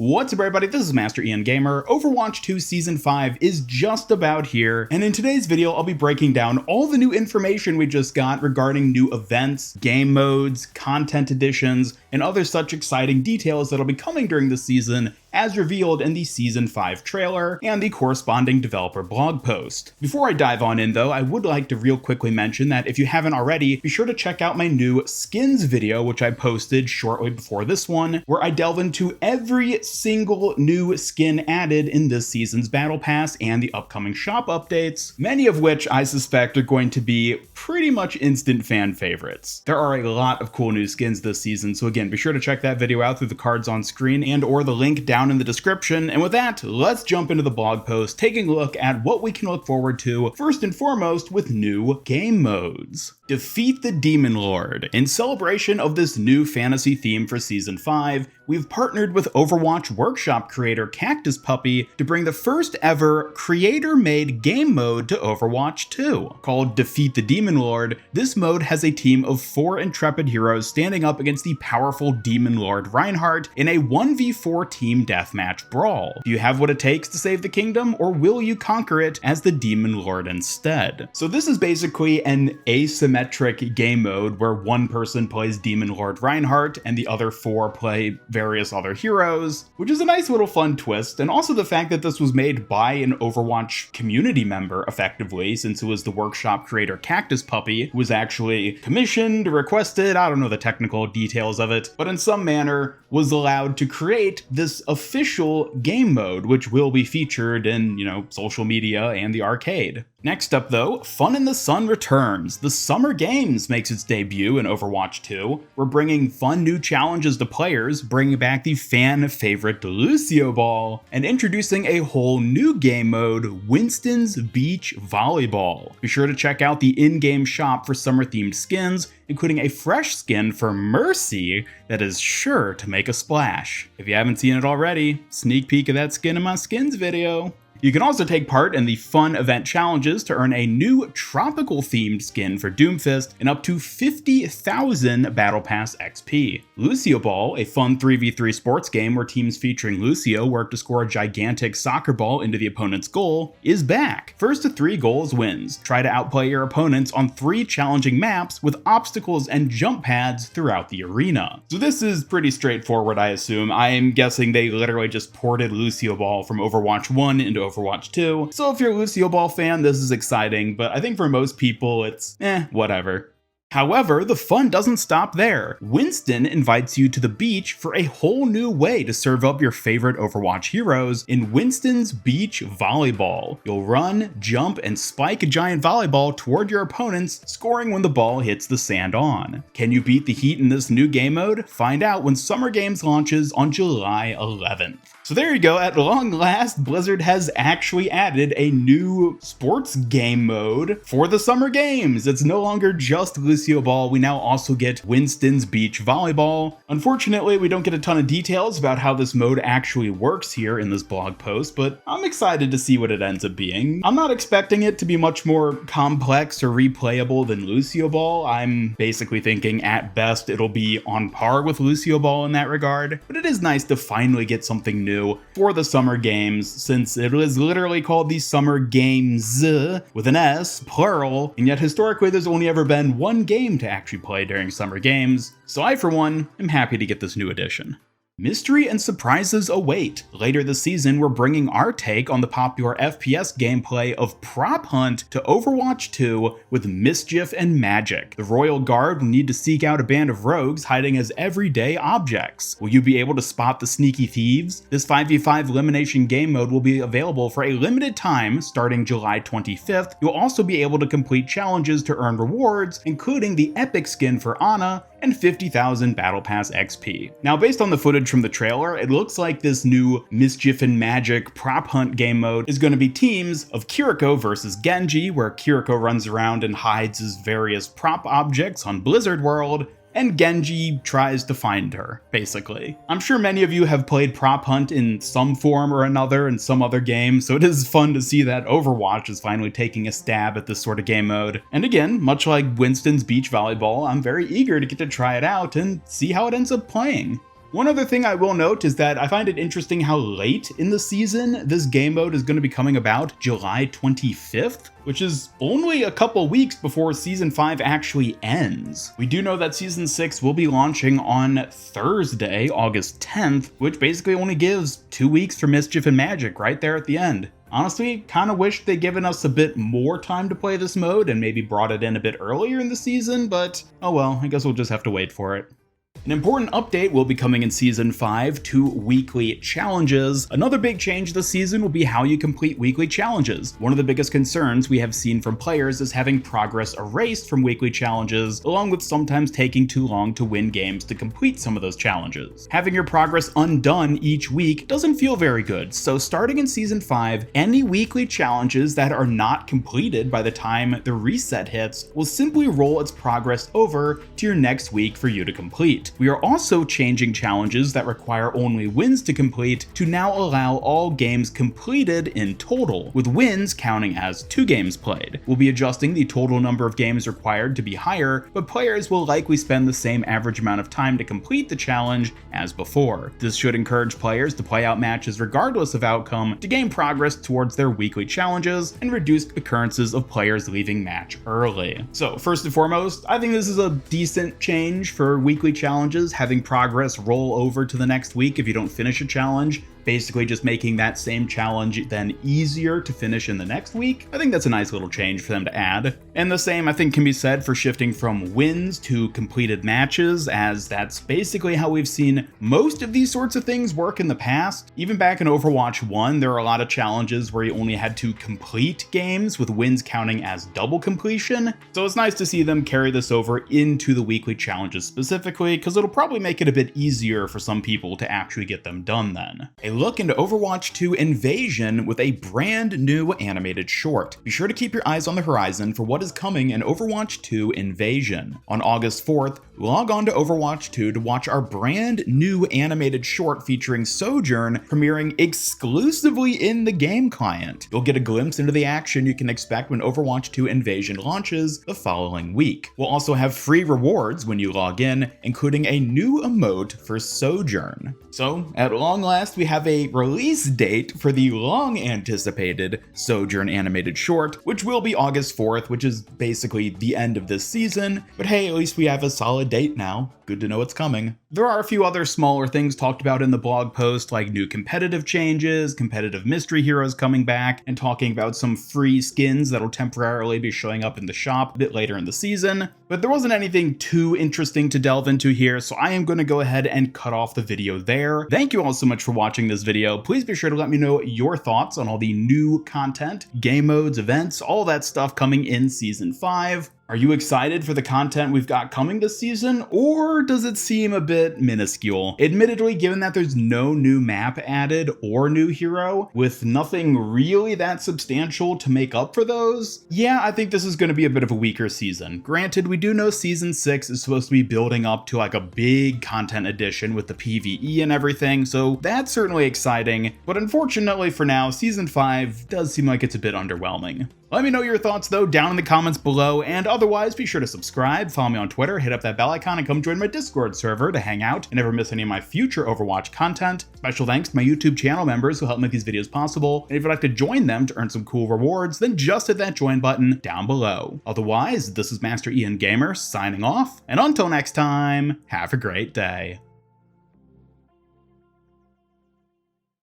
What's up everybody, this is Master Ian Gamer. Overwatch 2 Season 5 is just about here, and in today's video I'll be breaking down all the new information we just got regarding new events, game modes, content additions, and other such exciting details that'll be coming during the season as revealed in the Season 5 trailer and the corresponding developer blog post. Before I dive on in though, I would like to real quickly mention that if you haven't already, be sure to check out my new skins video which I posted shortly before this one, where I delve into every single new skin added in this season's Battle Pass and the upcoming shop updates, many of which I suspect are going to be pretty much instant fan favorites. There are a lot of cool new skins this season, so again, be sure to check that video out through the cards on screen and or the link down in the description. And with that, let's jump into the blog post, taking a look at what we can look forward to first and foremost with new game modes. Defeat the Demon Lord. In celebration of this new fantasy theme for Season 5, we've partnered with Overwatch Workshop creator Cactus Puppy to bring the first ever creator-made game mode to Overwatch 2. Called Defeat the Demon Lord, this mode has a team of 4 intrepid heroes standing up against the powerful Demon Lord Reinhardt in a 1v4 team deathmatch brawl. Do you have what it takes to save the kingdom, or will you conquer it as the Demon Lord instead? So this is basically an asymmetric game mode where one person plays Demon Lord Reinhardt and the other 4 play various other heroes, which is a nice little fun twist, and also the fact that this was made by an Overwatch community member effectively, since it was the workshop creator Cactus Puppy who was actually commissioned, requested, I don't know the technical details of it, but in some manner was allowed to create this official game mode, which will be featured in, social media and the arcade. Next up though, Fun in the Sun returns. The Summer Games makes its debut in Overwatch 2. We're bringing fun new challenges to players, bringing back the fan favorite Lucio Ball, and introducing a whole new game mode, Winston's Beach Volleyball. Be sure to check out the in-game shop for summer-themed skins, including a fresh skin for Mercy that is sure to make a splash. If you haven't seen it already, sneak peek of that skin in my skins video. You can also take part in the fun event challenges to earn a new tropical themed skin for Doomfist and up to 50,000 Battle Pass XP. Lucio Ball, a fun 3v3 sports game where teams featuring Lucio work to score a gigantic soccer ball into the opponent's goal, is back. First to 3 goals wins. Try to outplay your opponents on 3 challenging maps with obstacles and jump pads throughout the arena. So this is pretty straightforward, I assume. I am guessing they literally just ported Lucio Ball from Overwatch 1 into Overwatch 2. So if you're a Lucio Ball fan, this is exciting, but I think for most people it's whatever. However, the fun doesn't stop there. Winston invites you to the beach for a whole new way to serve up your favorite Overwatch heroes in Winston's Beach Volleyball. You'll run, jump, and spike a giant volleyball toward your opponents, scoring when the ball hits the sand on. Can you beat the heat in this new game mode? Find out when Summer Games launches on July 11th. So there you go, at long last, Blizzard has actually added a new sports game mode for the Summer Games. It's no longer just Lucio Ball, we now also get Winston's Beach Volleyball. Unfortunately, we don't get a ton of details about how this mode actually works here in this blog post, but I'm excited to see what it ends up being. I'm not expecting it to be much more complex or replayable than Lucio Ball. I'm basically thinking at best it'll be on par with Lucio Ball in that regard, but it is nice to finally get something new for the Summer Games, since it was literally called the Summer Games with an S, plural, and yet historically there's only ever been one game to actually play during Summer Games, so I for one am happy to get this new addition. Mystery and surprises await. Later this season, we're bringing our take on the popular FPS gameplay of Prop Hunt to Overwatch 2 with Mischief and Magic. The Royal Guard will need to seek out a band of rogues hiding as everyday objects. Will you be able to spot the sneaky thieves? This 5v5 elimination game mode will be available for a limited time starting July 25th. You'll also be able to complete challenges to earn rewards, including the epic skin for Ana and 50,000 Battle Pass XP. Now, based on the footage from the trailer, it looks like this new Mischief and Magic prop hunt game mode is going to be teams of Kiriko versus Genji, where Kiriko runs around and hides his various prop objects on Blizzard World, and Genji tries to find her, basically. I'm sure many of you have played Prop Hunt in some form or another in some other game, so it is fun to see that Overwatch is finally taking a stab at this sort of game mode. And again, much like Winston's Beach Volleyball, I'm very eager to get to try it out and see how it ends up playing. One other thing I will note is that I find it interesting how late in the season this game mode is going to be coming about, July 25th, which is only a couple weeks before Season 5 actually ends. We do know that Season 6 will be launching on Thursday, August 10th, which basically only gives 2 weeks for Mischief and Magic right there at the end. Honestly, kinda wish they'd given us a bit more time to play this mode and maybe brought it in a bit earlier in the season, but oh well, I guess we'll just have to wait for it. An important update will be coming in Season 5 to weekly challenges. Another big change this season will be how you complete weekly challenges. One of the biggest concerns we have seen from players is having progress erased from weekly challenges, along with sometimes taking too long to win games to complete some of those challenges. Having your progress undone each week doesn't feel very good, so starting in Season 5, any weekly challenges that are not completed by the time the reset hits will simply roll its progress over to your next week for you to complete. We are also changing challenges that require only wins to complete to now allow all games completed in total, with wins counting as 2 games played. We'll be adjusting the total number of games required to be higher, but players will likely spend the same average amount of time to complete the challenge as before. This should encourage players to play out matches regardless of outcome to gain progress towards their weekly challenges and reduce occurrences of players leaving match early. So first and foremost, I think this is a decent change for weekly challenges, having progress roll over to the next week if you don't finish a challenge, basically just making that same challenge then easier to finish in the next week. I think that's a nice little change for them to add. And the same I think can be said for shifting from wins to completed matches, as that's basically how we've seen most of these sorts of things work in the past. Even back in Overwatch 1, there were a lot of challenges where you only had to complete games with wins counting as double completion. So it's nice to see them carry this over into the weekly challenges specifically, because it'll probably make it a bit easier for some people to actually get them done then. A look into Overwatch 2 Invasion with a brand new animated short. Be sure to keep your eyes on the horizon for what is coming in Overwatch 2 Invasion. On August 4th, log on to Overwatch 2 to watch our brand new animated short featuring Sojourn premiering exclusively in the game client. You'll get a glimpse into the action you can expect when Overwatch 2 Invasion launches the following week. We'll also have free rewards when you log in, including a new emote for Sojourn. So, at long last, we have a release date for the long-anticipated Sojourn animated short, which will be August 4th, which is basically the end of this season, but hey, at least we have a solid date now. Good to know it's coming. There are a few other smaller things talked about in the blog post, like new competitive changes, competitive mystery heroes coming back, and talking about some free skins that'll temporarily be showing up in the shop a bit later in the season, but there wasn't anything too interesting to delve into here, so I am going to go ahead and cut off the video there. Thank you all so much for watching this video. Please be sure to let me know your thoughts on all the new content, game modes, events, all that stuff coming in Season 5. Are you excited for the content we've got coming this season, or does it seem a bit minuscule? Admittedly, given that there's no new map added or new hero, with nothing really that substantial to make up for those, yeah, I think this is going to be a bit of a weaker season. Granted, we do know Season 6 is supposed to be building up to like a big content addition with the PvE and everything, so that's certainly exciting, but unfortunately for now, Season 5 does seem like it's a bit underwhelming. Let me know your thoughts though down in the comments below, and otherwise be sure to subscribe, follow me on Twitter, hit up that bell icon, and come join my Discord server to hang out and never miss any of my future Overwatch content. Special thanks to my YouTube channel members who help make these videos possible, and if you'd like to join them to earn some cool rewards, then just hit that join button down below. Otherwise, this is Master Ian Gamer signing off, and until next time, have a great day.